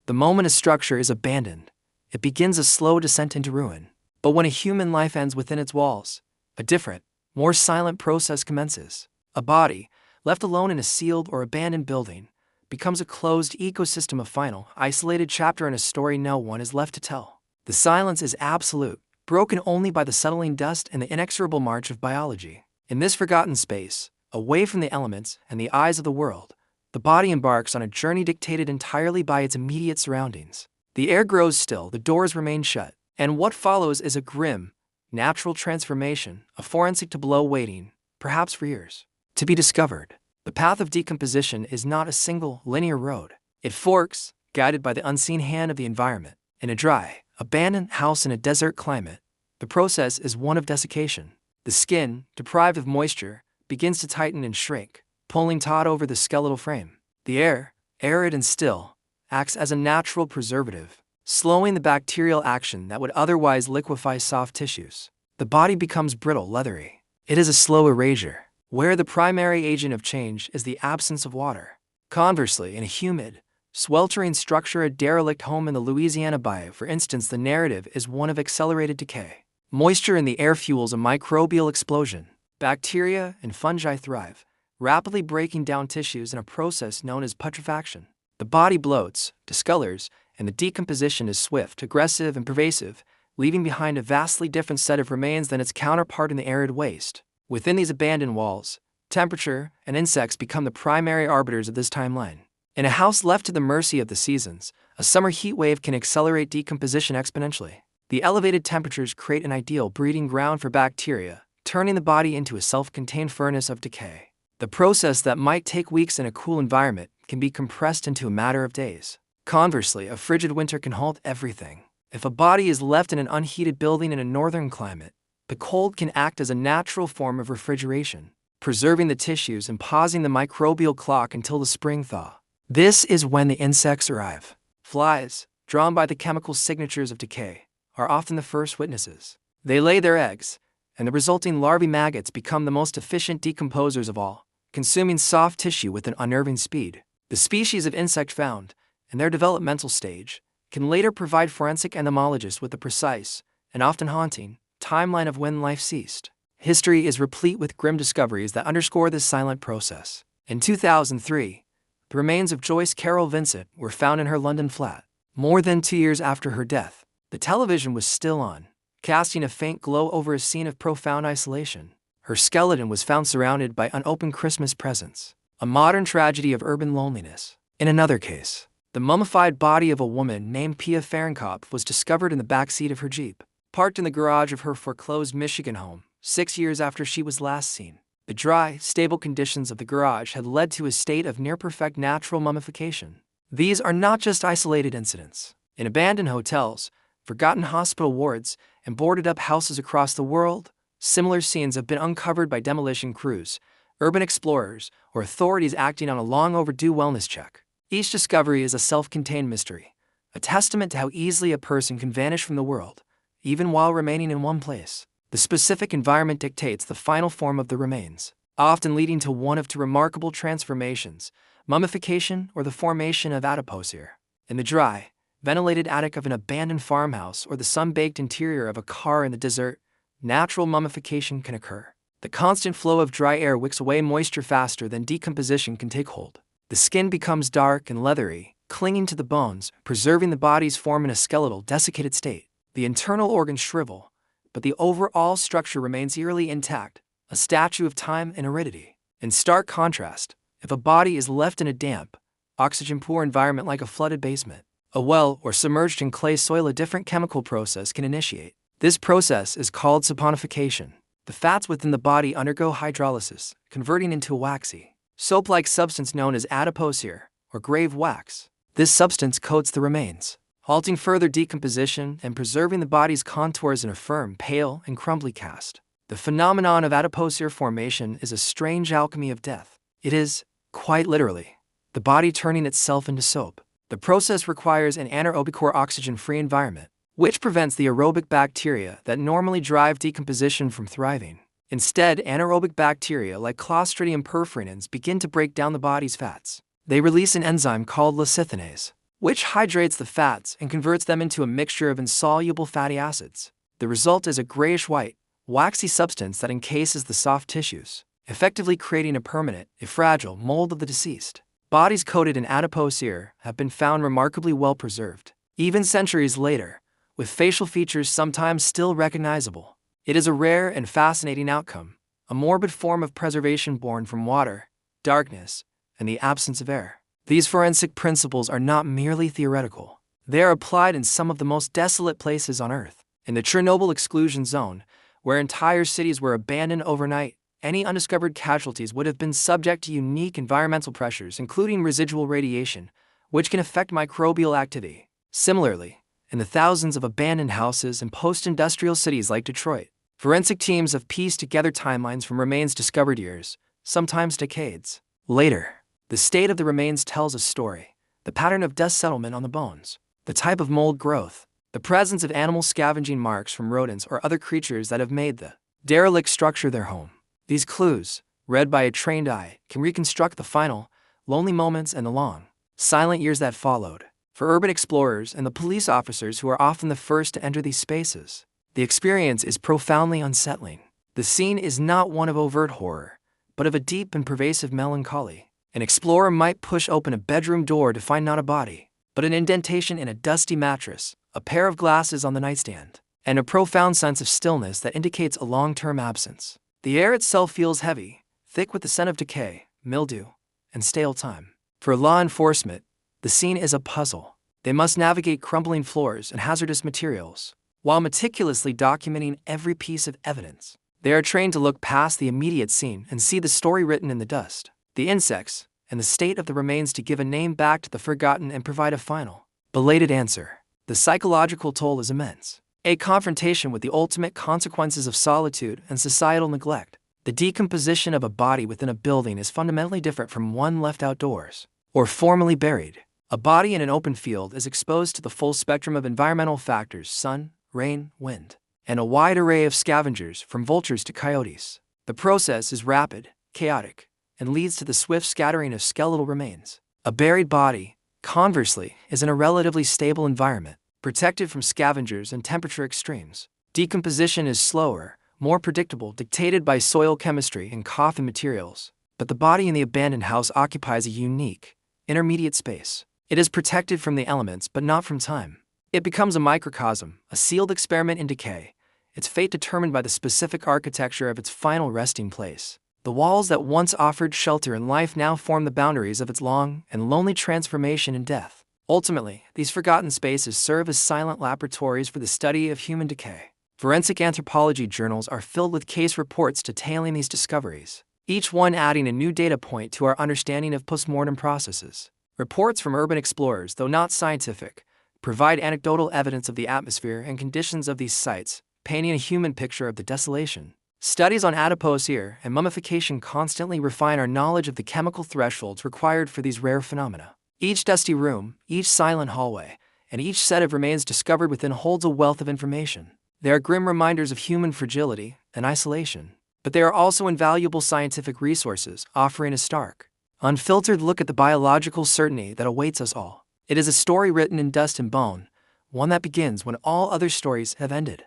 The moment a structure is abandoned, it begins a slow descent into ruin. But when a human life ends within its walls, a different, more silent process commences. A body, left alone in a sealed or abandoned building, becomes a closed ecosystem, a final, isolated chapter in a story no one is left to tell. The silence is absolute, broken only by the settling dust and the inexorable march of biology. In this forgotten space, away from the elements and the eyes of the world, the body embarks on a journey dictated entirely by its immediate surroundings. The air grows still, the doors remain shut, and what follows is a grim, natural transformation, a forensic tableau waiting, perhaps for years, to be discovered. The path of decomposition is not a single, linear road. It forks, guided by the unseen hand of the environment. In a dry, abandoned house in a desert climate, the process is one of desiccation. The skin, deprived of moisture, begins to tighten and shrink, pulling taut over the skeletal frame. The air, arid and still, acts as a natural preservative, slowing the bacterial action that would otherwise liquefy soft tissues. The body becomes brittle, leathery. It is a slow erasure, where the primary agent of change is the absence of water. Conversely, in a humid, sweltering structure, a derelict home in the Louisiana Bayou, for instance, the narrative is one of accelerated decay. Moisture in the air fuels a microbial explosion. Bacteria and fungi thrive, rapidly breaking down tissues in a process known as putrefaction. The body bloats, discolors, and the decomposition is swift, aggressive, and pervasive, leaving behind a vastly different set of remains than its counterpart in the arid waste. Within these abandoned walls, temperature and insects become the primary arbiters of this timeline. In a house left to the mercy of the seasons, a summer heat wave can accelerate decomposition exponentially. The elevated temperatures create an ideal breeding ground for bacteria, turning the body into a self-contained furnace of decay. The process that might take weeks in a cool environment can be compressed into a matter of days. Conversely, a frigid winter can halt everything. If a body is left in an unheated building in a northern climate, the cold can act as a natural form of refrigeration, preserving the tissues and pausing the microbial clock until the spring thaw. This is when the insects arrive. Flies, drawn by the chemical signatures of decay, are often the first witnesses. They lay their eggs, and the resulting larvae maggots become the most efficient decomposers of all, consuming soft tissue with an unnerving speed. The species of insect found, in their developmental stage, can later provide forensic entomologists with a precise, and often haunting, timeline of when life ceased. History is replete with grim discoveries that underscore this silent process. In 2003, the remains of Joyce Carol Vincent were found in her London flat. More than 2 years after her death, the television was still on, casting a faint glow over a scene of profound isolation. Her skeleton was found surrounded by unopened Christmas presents, a modern tragedy of urban loneliness. In another case, the mummified body of a woman named Pia Fahrenkopf was discovered in the backseat of her Jeep, parked in the garage of her foreclosed Michigan home, 6 years after she was last seen. The dry, stable conditions of the garage had led to a state of near-perfect natural mummification. These are not just isolated incidents. In abandoned hotels, forgotten hospital wards, and boarded-up houses across the world, similar scenes have been uncovered by demolition crews, urban explorers, or authorities acting on a long-overdue wellness check. Each discovery is a self-contained mystery, a testament to how easily a person can vanish from the world, even while remaining in one place. The specific environment dictates the final form of the remains, often leading to one of two remarkable transformations: mummification or the formation of adipocere. In the dry, ventilated attic of an abandoned farmhouse or the sun-baked interior of a car in the desert, natural mummification can occur. The constant flow of dry air wicks away moisture faster than decomposition can take hold. The skin becomes dark and leathery, clinging to the bones, preserving the body's form in a skeletal, desiccated state. The internal organs shrivel, but the overall structure remains eerily intact, a statue of time and aridity. In stark contrast, if a body is left in a damp, oxygen-poor environment like a flooded basement, a well, or submerged in clay soil, a different chemical process can initiate. This process is called saponification. The fats within the body undergo hydrolysis, converting into a waxy, soap-like substance known as adipocere, or grave wax. This substance coats the remains, halting further decomposition and preserving the body's contours in a firm, pale, and crumbly cast. The phenomenon of adipocere formation is a strange alchemy of death. It is, quite literally, the body turning itself into soap. The process requires an anaerobic or oxygen-free environment, which prevents the aerobic bacteria that normally drive decomposition from thriving. Instead, anaerobic bacteria like Clostridium perfrinans begin to break down the body's fats. They release an enzyme called lecithinase, which hydrates the fats and converts them into a mixture of insoluble fatty acids. The result is a grayish-white, waxy substance that encases the soft tissues, effectively creating a permanent, if fragile, mold of the deceased. Bodies coated in adipocere have been found remarkably well preserved, even centuries later, with facial features sometimes still recognizable. It is a rare and fascinating outcome, a morbid form of preservation born from water, darkness, and the absence of air. These forensic principles are not merely theoretical. They are applied in some of the most desolate places on Earth. In the Chernobyl exclusion zone, where entire cities were abandoned overnight, any undiscovered casualties would have been subject to unique environmental pressures, including residual radiation, which can affect microbial activity. Similarly, in the thousands of abandoned houses in post-industrial cities like Detroit, forensic teams have pieced together timelines from remains discovered years, sometimes decades, later. The state of the remains tells a story: the pattern of dust settlement on the bones, the type of mold growth, the presence of animal scavenging marks from rodents or other creatures that have made the derelict structure their home. These clues, read by a trained eye, can reconstruct the final, lonely moments and the long, silent years that followed. For urban explorers and the police officers who are often the first to enter these spaces, the experience is profoundly unsettling. The scene is not one of overt horror, but of a deep and pervasive melancholy. An explorer might push open a bedroom door to find not a body, but an indentation in a dusty mattress, a pair of glasses on the nightstand, and a profound sense of stillness that indicates a long-term absence. The air itself feels heavy, thick with the scent of decay, mildew, and stale time. For law enforcement, the scene is a puzzle. They must navigate crumbling floors and hazardous materials, while meticulously documenting every piece of evidence. They are trained to look past the immediate scene and see the story written in the dust, the insects, and the state of the remains to give a name back to the forgotten and provide a final, belated answer. The psychological toll is immense. A confrontation with the ultimate consequences of solitude and societal neglect. The decomposition of a body within a building is fundamentally different from one left outdoors or formerly buried. A body in an open field is exposed to the full spectrum of environmental factors: sun, rain, wind, and a wide array of scavengers from vultures to coyotes. The process is rapid, chaotic, and leads to the swift scattering of skeletal remains. A buried body, conversely, is in a relatively stable environment, protected from scavengers and temperature extremes. Decomposition is slower, more predictable, dictated by soil chemistry and coffin materials, but the body in the abandoned house occupies a unique, intermediate space. It is protected from the elements but not from time. It becomes a microcosm, a sealed experiment in decay, its fate determined by the specific architecture of its final resting place. The walls that once offered shelter and life now form the boundaries of its long and lonely transformation and death. Ultimately, these forgotten spaces serve as silent laboratories for the study of human decay. Forensic anthropology journals are filled with case reports detailing these discoveries, each one adding a new data point to our understanding of postmortem processes. Reports from urban explorers, though not scientific, provide anecdotal evidence of the atmosphere and conditions of these sites, painting a human picture of the desolation. Studies on adipocere and mummification constantly refine our knowledge of the chemical thresholds required for these rare phenomena. Each dusty room, each silent hallway, and each set of remains discovered within holds a wealth of information. They are grim reminders of human fragility and isolation, but they are also invaluable scientific resources, offering a stark, unfiltered look at the biological certainty that awaits us all. It is a story written in dust and bone, one that begins when all other stories have ended.